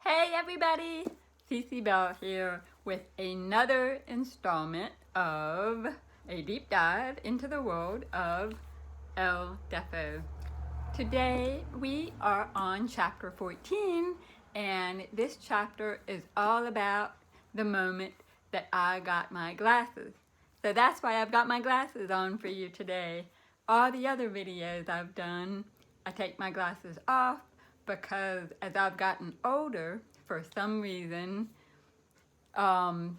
Hey everybody, Cece Bell here with another installment of a deep dive into the world of Deafo. Today we are on chapter 14, and this chapter is all about the moment that I got my glasses. So that's why I've got my glasses on for you today. All the other videos I've done, I take my glasses off because as I've gotten older, for some reason,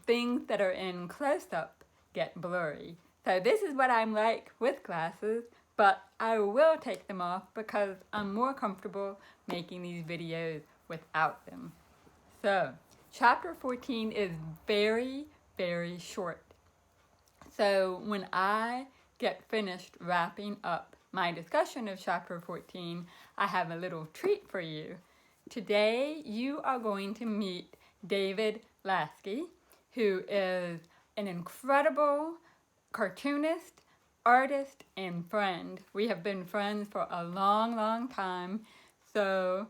things that are in close-up get blurry. So this is what I'm like with glasses, but I will take them off because I'm more comfortable making these videos without them. So, chapter 14 is very, very short. So when I get finished wrapping up my discussion of chapter 14, I have a little treat for you. Today you are going to meet David Lasky, who is an incredible cartoonist, artist, and friend. We have been friends for a long, long time. So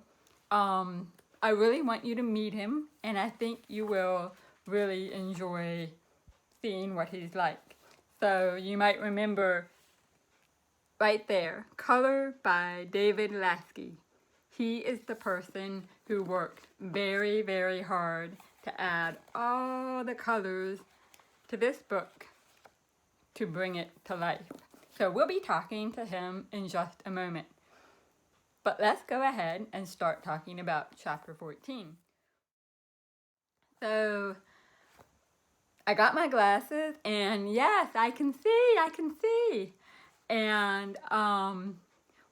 I really want you to meet him, and I think you will really enjoy seeing what he's like. So you might remember right there, Color by David Lasky. He is the person who worked very, very hard to add all the colors to this book to bring it to life. So we'll be talking to him in just a moment. But let's go ahead and start talking about chapter 14. So I got my glasses, and yes, I can see. And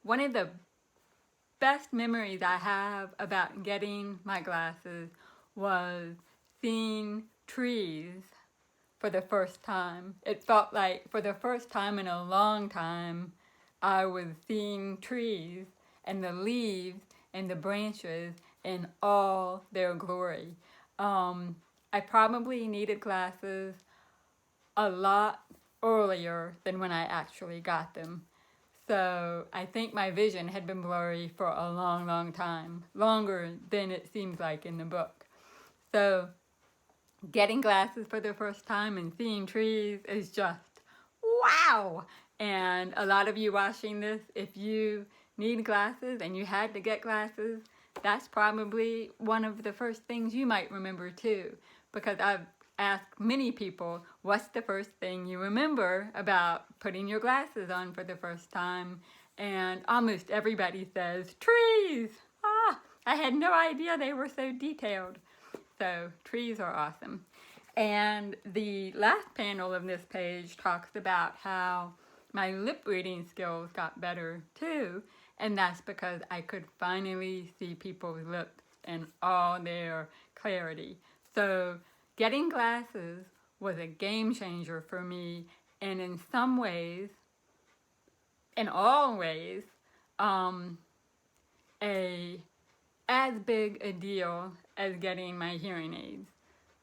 one of the best memories I have about getting my glasses was seeing trees for the first time. It felt like for the first time in a long time, I was seeing trees and the leaves and the branches in all their glory. I probably needed glasses a lot earlier than when I actually got them. So I think my vision had been blurry for a long, long time, longer than it seems like in the book. So getting glasses for the first time and seeing trees is just wow. And a lot of you watching this, if you need glasses and you had to get glasses, that's probably one of the first things you might remember too, because I've asked many people, what's the first thing you remember about putting your glasses on for the first time? And almost everybody says, trees! Ah, I had no idea they were so detailed. So trees are awesome. And the last panel of this page talks about how my lip reading skills got better too. And that's because I could finally see people's lips in all their clarity. So getting glasses was a game changer for me, and in some ways, in all ways, as big a deal as getting my hearing aids.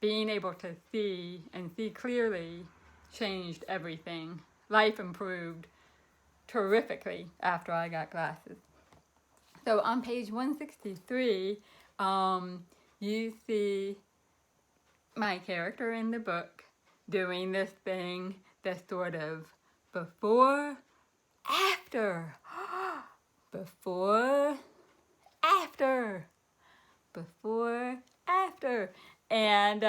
Being able to see and see clearly changed everything. Life improved terrifically after I got glasses. So on page 163, you see my character in the book doing this thing, this sort of before, after, before, after, before, after. And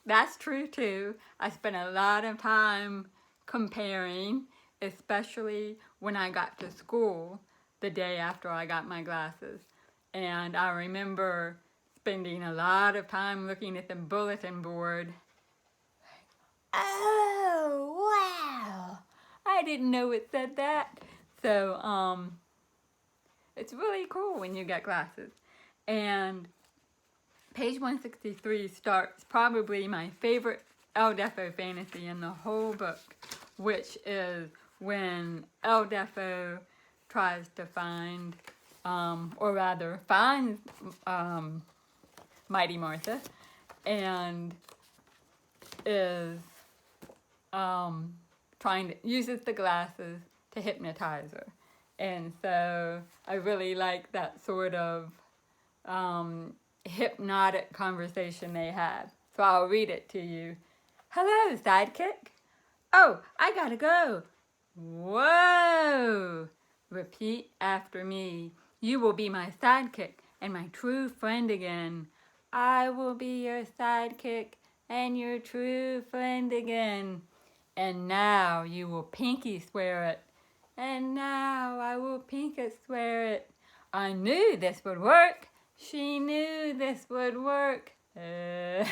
that's true too. I spent a lot of time comparing, especially when I got to school the day after I got my glasses. And I remember spending a lot of time looking at the bulletin board. Oh, wow! I didn't know it said that. So, it's really cool when you get glasses. And page 163 starts probably my favorite Deafo fantasy in the whole book, which is when Deafo tries to find, or rather finds Mighty Martha, and is uses the glasses to hypnotize her. And so I really like that sort of hypnotic conversation they have. So I'll read it to you. Hello, sidekick. Oh, I gotta go. Whoa! Repeat after me. You will be my sidekick and my true friend again. I will be your sidekick and your true friend again. And now you will pinky swear it. And now I will pinky swear it. I knew this would work. She knew this would work. So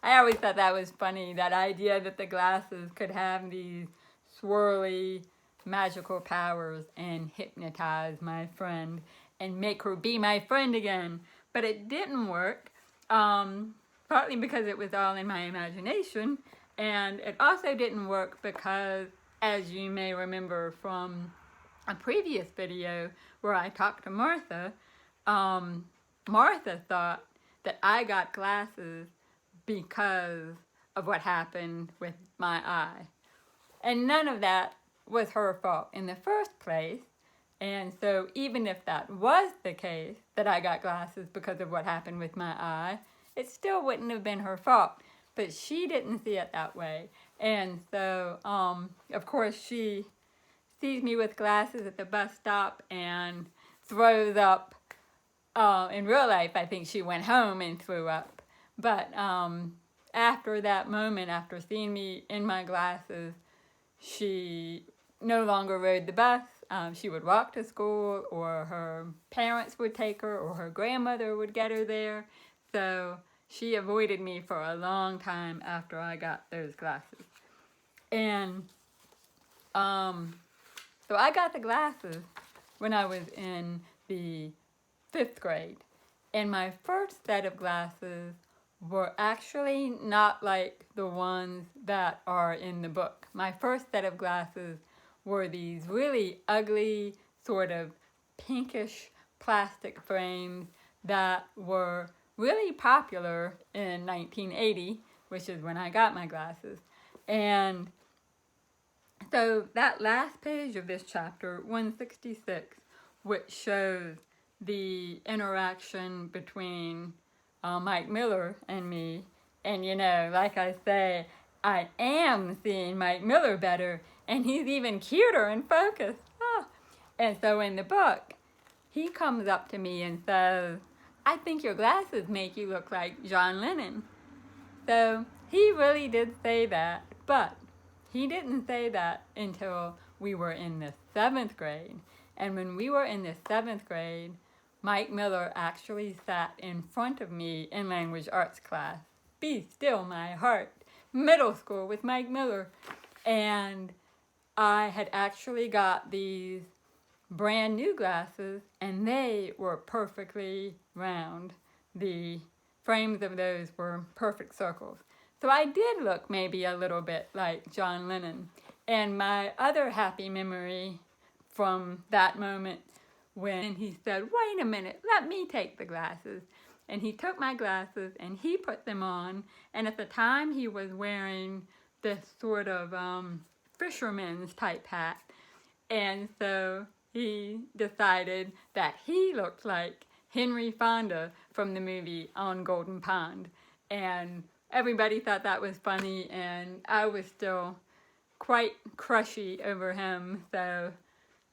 I always thought that was funny, that idea that the glasses could have these swirly magical powers and hypnotize my friend and make her be my friend again. But it didn't work, partly because it was all in my imagination, and it also didn't work because, as you may remember from a previous video where I talked to Martha, Martha thought that I got glasses because of what happened with my eye. And none of that was her fault in the first place. And so even if that was the case, that I got glasses because of what happened with my eye, it still wouldn't have been her fault. But she didn't see it that way. And so, of course, she sees me with glasses at the bus stop and throws up. In real life, I think she went home and threw up. But after that moment, after seeing me in my glasses, she no longer rode the bus. She would walk to school, or her parents would take her, or her grandmother would get her there. So she avoided me for a long time after I got those glasses. And so I got the glasses when I was in the 5th grade. And my first set of glasses were actually not like the ones that are in the book. My first set of glasses were these really ugly, sort of pinkish plastic frames that were really popular in 1980, which is when I got my glasses. And so that last page of this chapter, 166, which shows the interaction between Mike Miller and me. And you know, like I say, I am seeing Mike Miller better, and he's even cuter and focused. Oh. And so in the book, he comes up to me and says, I think your glasses make you look like John Lennon. So he really did say that, but he didn't say that until we were in the 7th grade. And when we were in the 7th grade, Mike Miller actually sat in front of me in language arts class. Be Still My Heart, middle school with Mike Miller. And I had actually got these brand new glasses, and they were perfectly round. The frames of those were perfect circles. So I did look maybe a little bit like John Lennon. And my other happy memory from that moment, when he said, wait a minute, let me take the glasses. And he took my glasses and he put them on. And at the time he was wearing this sort of fisherman's type hat. And so he decided that he looked like Henry Fonda from the movie On Golden Pond. And everybody thought that was funny, and I was still quite crushy over him. So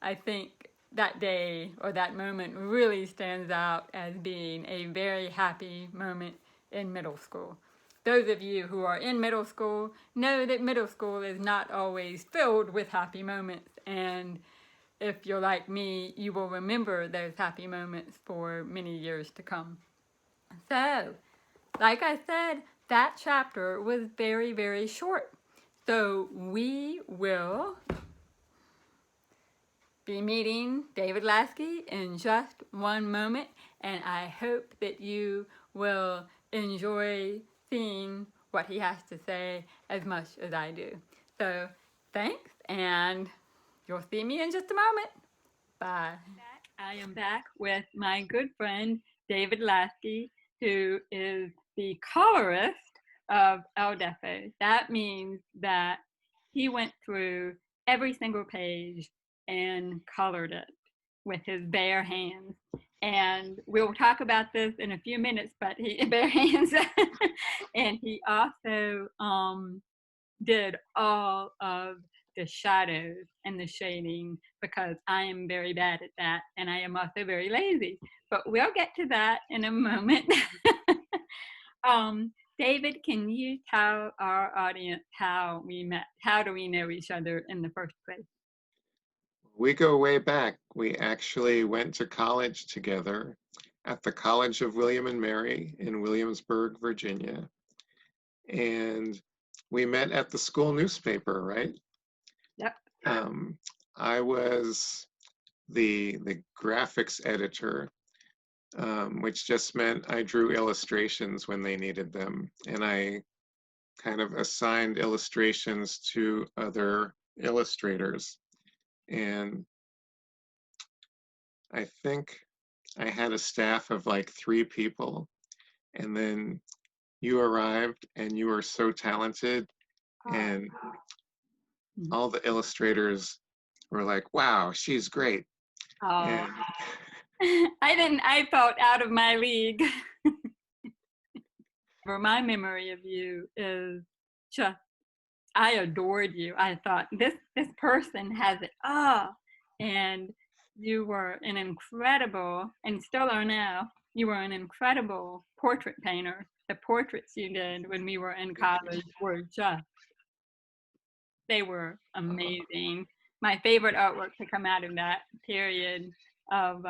I think that day or that moment really stands out as being a very happy moment in middle school. Those of you who are in middle school know that middle school is not always filled with happy moments, and if you're like me, you will remember those happy moments for many years to come. So, like I said, that chapter was very, very short. So we will be meeting David Lasky in just one moment, and I hope that you will enjoy seeing what he has to say as much as I do. So thanks, and you'll see me in just a moment. Bye. I am back with my good friend David Lasky, who is the colorist of El Deafo. That means that he went through every single page and colored it with his bare hands. And we'll talk about this in a few minutes, but and he also did all of the shadows and the shading because I am very bad at that, and I am also very lazy. But we'll get to that in a moment. David, can you tell our audience how we met? How do we know each other in the first place? We go way back. We actually went to college together at the College of William and Mary in Williamsburg, Virginia. And we met at the school newspaper, right? Yep. I was the graphics editor, which just meant I drew illustrations when they needed them. And I kind of assigned illustrations to other illustrators. And I think I had a staff of like 3 people, and then you arrived and you were so talented, and all the illustrators were like, wow, she's great. Oh, And I felt out of my league. My memory of you is just, I adored you. I thought this person has it all. And you were an incredible, and still are now, you were an incredible portrait painter. The portraits you did when we were in college were just, they were amazing. My favorite artwork to come out of that period of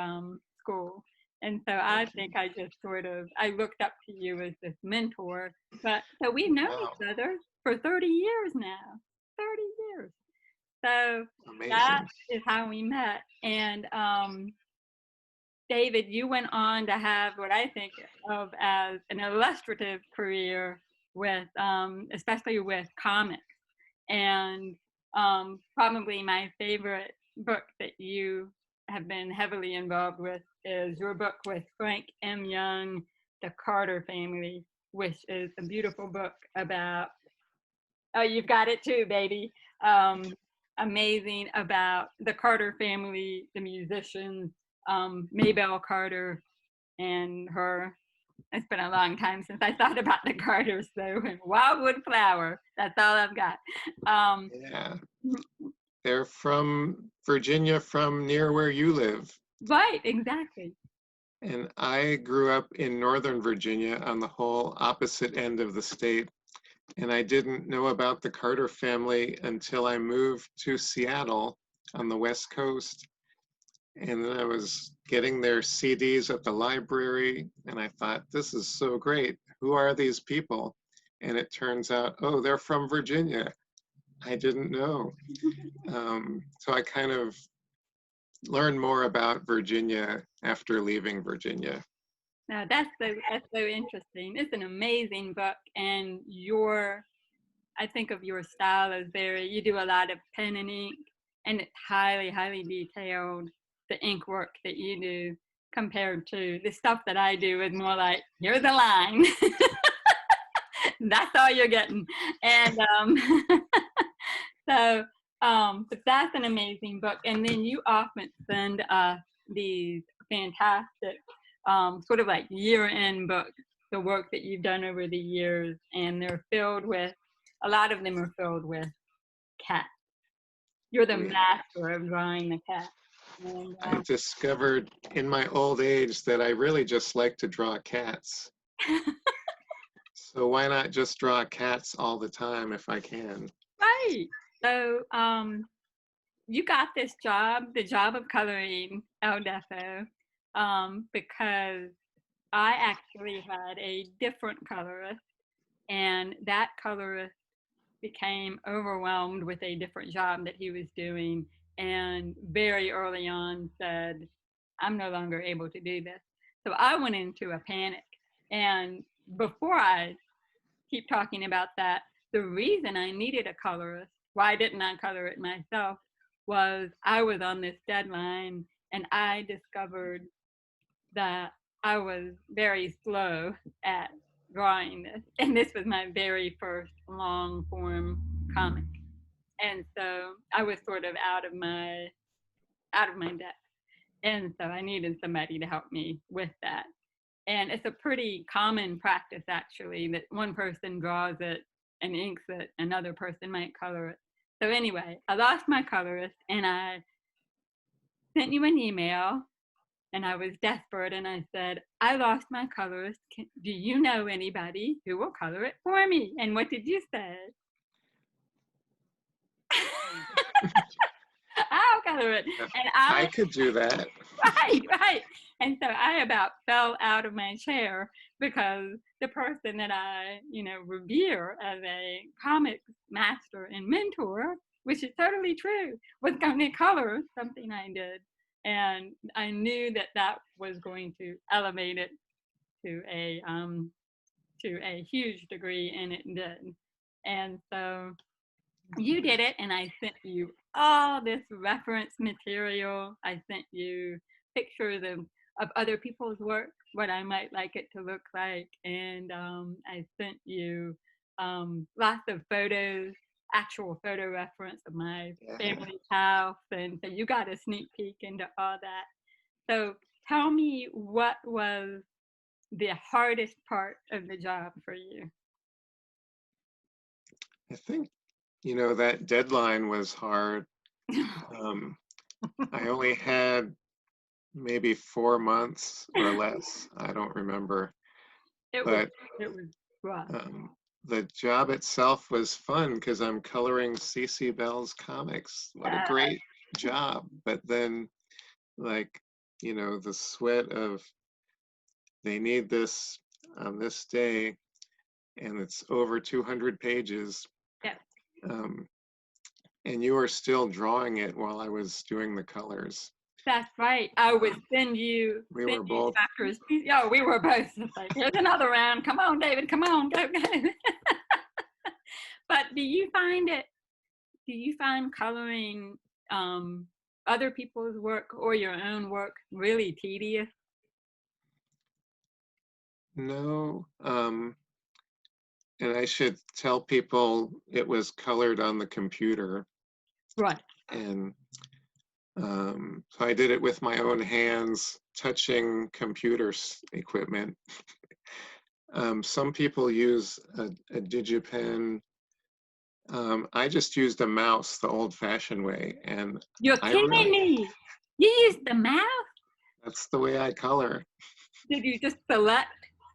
school. And so I think I just sort of, I looked up to you as this mentor. But so we've known wow, each other for 30 years now. 30 years. So that amazing. is how we met. And David, you went on to have what I think of as an illustrative career with, especially with comics. And probably my favorite book that you have been heavily involved with is your book with Frank M. Young, The Carter Family, which is a beautiful book about, oh, you've got it too, baby. Amazing about the Carter family, the musicians, Maybelle Carter and her. It's been a long time since I thought about the Carters, though. Wildwood Flower. That's all I've got. Yeah, they're from Virginia, from near where you live. Right, exactly. And I grew up in Northern Virginia on the whole opposite end of the state. And I didn't know about the Carter family until I moved to Seattle on the West Coast. And then I was getting their CDs at the library, and I thought, this is so great. Who are these people? And it turns out, oh, they're from Virginia. I didn't know. So I kind of learned more about Virginia after leaving Virginia. Now that's so interesting. It's an amazing book, and I think of your style as you do a lot of pen and ink, and it's highly detailed. The ink work that you do compared to the stuff that I do is more like, here's a line. That's all you're getting. And so, but that's an amazing book. And then you often send these fantastic sort of like year-end books, the work that you've done over the years, and they're filled with, a lot of them are filled with cats. You're the Yeah. master of drawing the cat. And, I've discovered in my old age that I really just like to draw cats. So why not just draw cats all the time if I can? right. So you got this job, the job of coloring El Deafo, because I actually had a different colorist, and that colorist became overwhelmed with a different job that he was doing, and very early on said, I'm no longer able to do this. So I went into a panic. And before I keep talking about that, the reason I needed a colorist, why didn't I color it myself, was I was on this deadline, and I discovered that I was very slow at drawing this. And this was my very first long form comic. And so I was sort of out of my depth. And so I needed somebody to help me with that. And it's a pretty common practice, actually, that one person draws it and inks it, another person might color it. So anyway, I lost my colorist and I sent you an email and I was desperate and I said, I lost my colorist. Do you know anybody who will color it for me? And what did you say? I'll color it. And I could do that. right. And so I about fell out of my chair because the person that I, revere as a comics master and mentor, which is totally true, was going to color something I did. And I knew that that was going to elevate it to a huge degree, and it did. And so you did it, and I sent you all this reference material. I sent you pictures of other people's work, what I might like it to look like. And I sent you lots of photos, actual photo reference of my family's house. And so you got a sneak peek into all that. So tell me, what was the hardest part of the job for you? I think, that deadline was hard. I only had maybe 4 months or less. I don't remember. It was rough. The job itself was fun because I'm coloring Cece Bell's comics. What a great job. But then, the sweat of they need this on this day, and it's over 200 pages. Yeah. And you were still drawing it while I was doing the colors. That's right. I would send you chapters. Yeah, we were both like, here's another round. Come on, David. Come on, go. But do you find coloring other people's work or your own work really tedious? No. And I should tell people it was colored on the computer. Right. And so I did it with my own hands, touching computer equipment. Some people use a DigiPen. I just used a mouse the old-fashioned way, and you're kidding me. You used the mouse? That's the way I color. Did you just select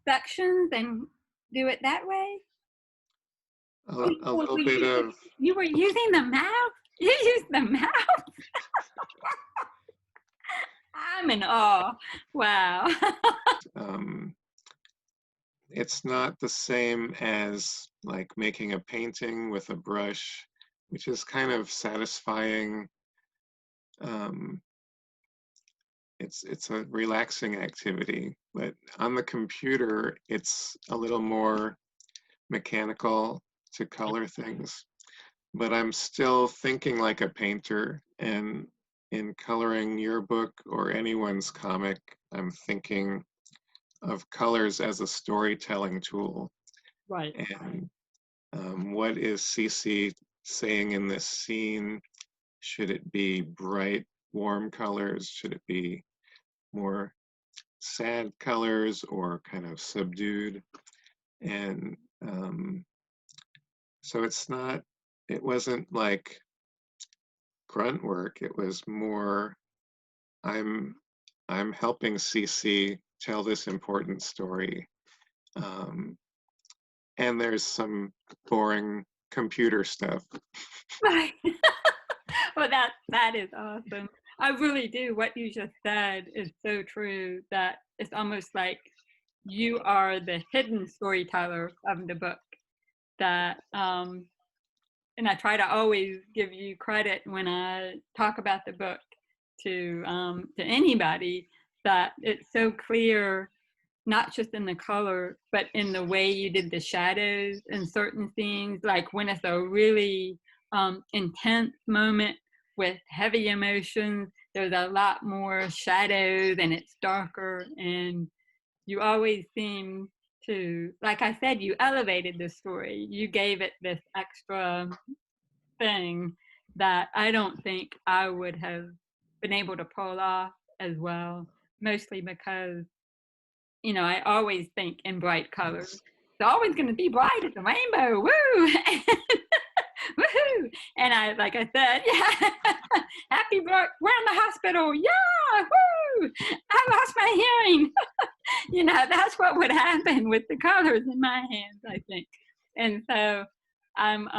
sections and do it that way? A little bit of. You were using the mouse? You used the mouse? I'm in awe. Wow. It's not the same as like making a painting with a brush, which is kind of satisfying. It's a relaxing activity, but on the computer, it's a little more mechanical to color things. But I'm still thinking like a painter, and in coloring your book or anyone's comic, I'm thinking of colors as a storytelling tool. Right. And what is Cece saying in this scene? Should it be bright, warm colors? Should it be more sad colors or kind of subdued? And so it wasn't like grunt work. It was more, I'm helping Cece tell this important story. And there's some boring computer stuff. Right. Well, that is awesome. I really do. What you just said is so true, that it's almost like you are the hidden storyteller of the book. That and I try to always give you credit when I talk about the book to anybody, that it's so clear, not just in the color, but in the way you did the shadows and certain things, like when it's a really intense moment with heavy emotions, there's a lot more shadows and it's darker, and you always seem to, like I said, you elevated the story. You gave it this extra thing that I don't think I would have been able to pull off as well, mostly because, I always think in bright colors. It's always going to be bright as a rainbow. Woo! Woohoo! And like I said, yeah, happy birthday. We're in the hospital. Yeah, woo! I lost my hearing. That's what would happen with the colors in my hands, I think. And so I'm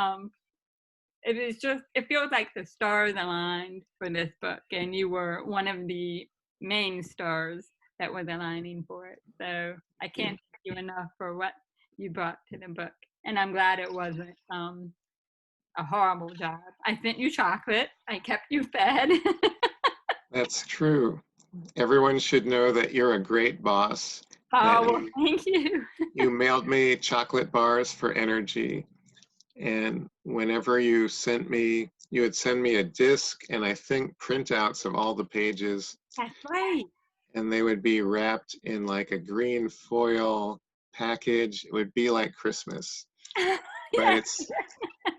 it feels like the stars aligned for this book, and you were one of the main stars that was aligning for it. So I can't thank you enough for what you brought to the book. And I'm glad it wasn't a horrible job. I sent you chocolate. I kept you fed. That's true. Everyone should know that you're a great boss, that Oh, well, thank you. you mailed me chocolate bars for energy. And whenever you would send me a disc and I think printouts of all the pages. That's right. And they would be wrapped in like a green foil package. It would be like Christmas. But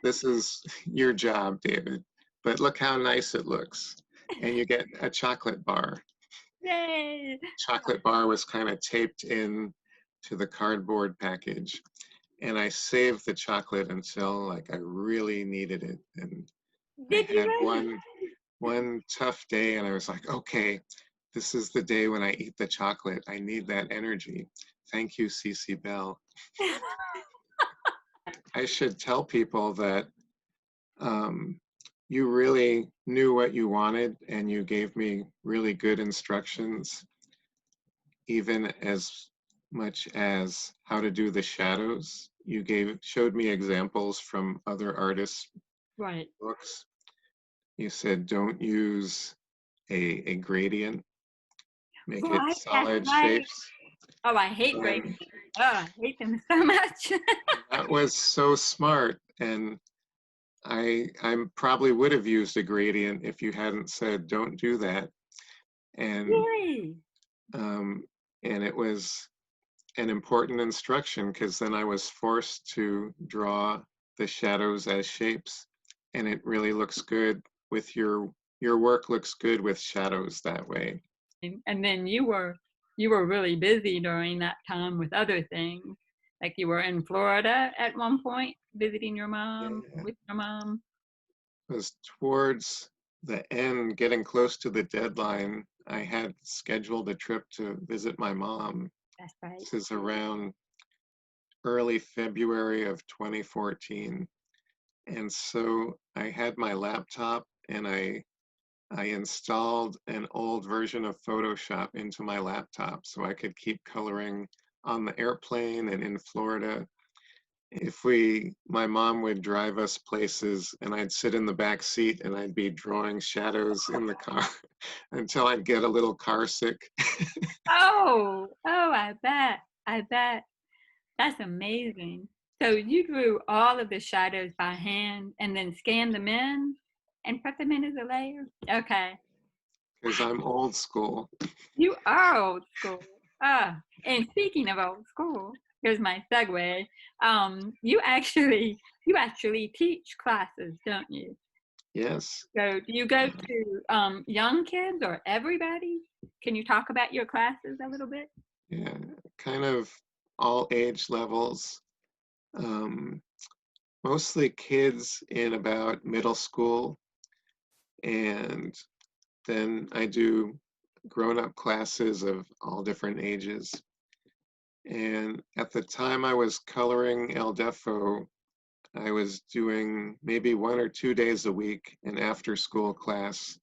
this is your job, David. But look how nice it looks. And you get a chocolate bar. Yay. Chocolate bar was kind of taped in to the cardboard package. And I saved the chocolate until like I really needed it. And I had one tough day and I was like, okay, this is the day when I eat the chocolate. I need that energy. Thank you, Cece Bell. I should tell people that you really knew what you wanted and you gave me really good instructions, even as much as how to do the shadows. You showed me examples from other artists' books. You said don't use a gradient, make it solid shapes. Oh, I hate gradients. Oh, I hate them so much. That was so smart, and I probably would have used a gradient if you hadn't said don't do that. And really? And it was an important instruction because then I was forced to draw the shadows as shapes, and it really looks good with your work looks good with shadows that way. And then you were really busy during that time with other things. Like you were in Florida at one point visiting your mom, with your mom. It was towards the end, getting close to the deadline. I had scheduled a trip to visit my mom. That's right. This is around early February of 2014. And so I had my laptop and I installed an old version of Photoshop into my laptop so I could keep coloring on the airplane and in Florida. If my mom would drive us places and I'd sit in the back seat and I'd be drawing shadows in the car until I'd get a little car sick. Oh, I bet. That's amazing. So you drew all of the shadows by hand and then scanned them in and put them in as a layer? Okay. Because I'm old school. You are old school. And speaking of old school, here's my segue. You actually teach classes, don't you? Yes. So do you go to young kids or everybody? Can you talk about your classes a little bit? Yeah, kind of all age levels. Mostly kids in about middle school, and then I do grown-up classes of all different ages. And at the time I was coloring El Deafo, I was doing maybe 1 or 2 days a week an after-school class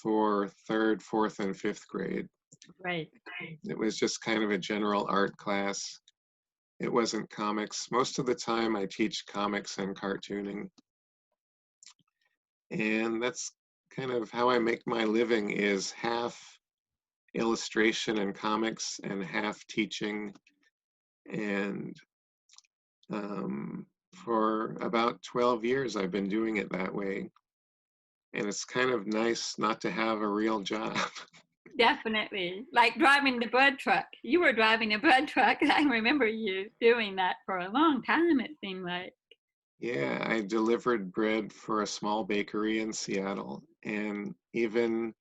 for 3rd, 4th, and 5th grade. Right. It was just kind of a general art class. It wasn't comics. Most of the time I teach comics and cartooning. And that's kind of how I make my living, is half illustration and comics and half teaching. And for about 12 years, I've been doing it that way. And it's kind of nice not to have a real job. Definitely. Like driving the bread truck. You were driving a bread truck. I remember you doing that for a long time, it seemed like. Yeah, I delivered bread for a small bakery in Seattle. And even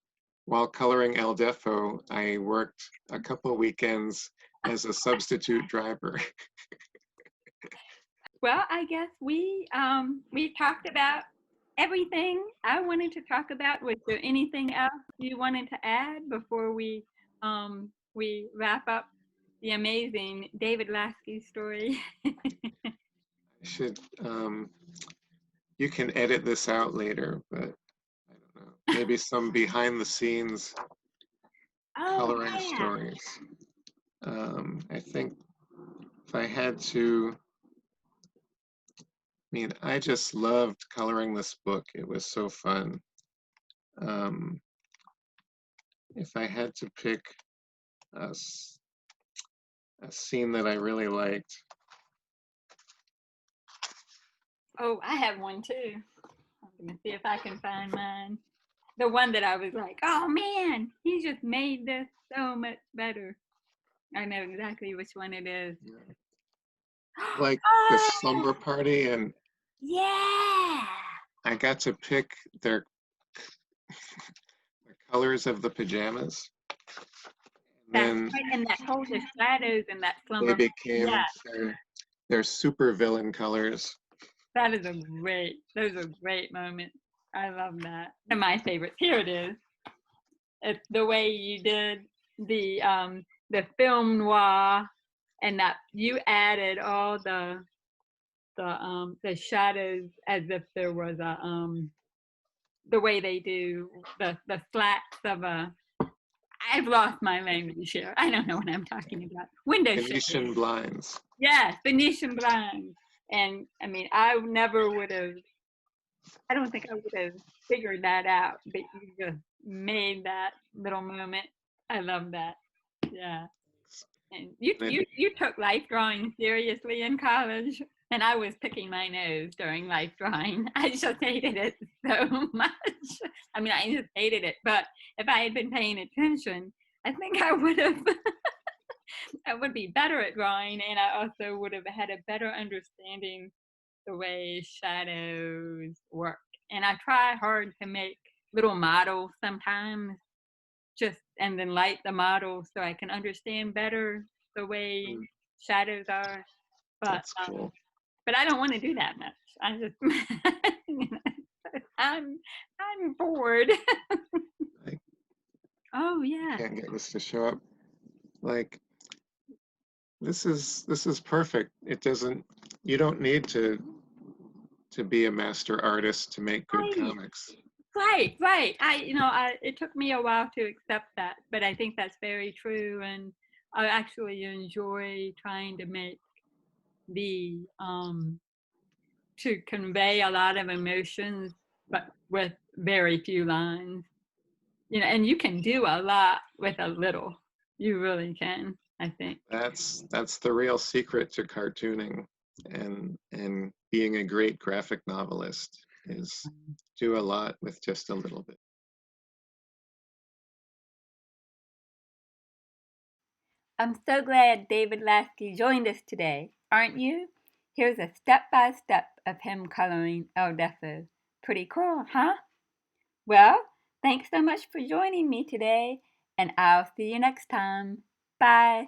while coloring El Deafo, I worked a couple weekends as a substitute driver. Well, I guess we talked about everything I wanted to talk about. Was there anything else you wanted to add before we wrap up the amazing David Lasky story? I should, you can edit this out later, but I don't know. Maybe some behind the scenes Oh coloring yeah. stories. I think if I had to, I mean, I just loved coloring this book. It was so fun. Um, if I had to pick a, a scene that I really liked, Oh, I have one too. I'm gonna see if I can find mine. The one that I was like, oh man, he just made this so much better. I know exactly which one it is. like the Oh, slumber party, and yeah. I got to pick their the colors of the pajamas. That's And then right. And that whole the shadows and that they slumber. Yeah, became their super villain colors. that is those are great moments. I love that. And my favorites. Here it is. It's the way you did the film noir, and that you added all the shadows as if there was a the way they do the slats of a. I've lost my language here. I don't know what I'm talking about. Window shades. Venetian blinds. Yes, Venetian blinds. And I mean, I never would have. I don't think I would have figured that out. But you just made that little moment. I love that. Yeah. And And you took life drawing seriously in college, and I was picking my nose during life drawing. I just hated it so much. I mean, I just hated it. But if I had been paying attention, I think I would have. I would be better at drawing, and I also would have had a better understanding the way shadows work. And I try hard to make little models sometimes, just and then light the model so I can understand better the way shadows are. But that's cool. but I don't want to do that much. I just I'm I'm bored. I Oh yeah. can't get this to show up. Like this is perfect. It doesn't. You don't need to be a master artist to make good Right. comics. Right. I it took me a while to accept that, but I think that's very true, and I actually enjoy trying to make the to convey a lot of emotions, but with very few lines. And you can do a lot with a little. You really can, I think. That's the real secret to cartooning and being a great graphic novelist is do a lot with just a little bit. I'm so glad David Lasky joined us today, aren't you? Here's a step-by-step of him coloring El Deafo. Pretty cool, huh? Well, thanks so much for joining me today, and I'll see you next time. Bye.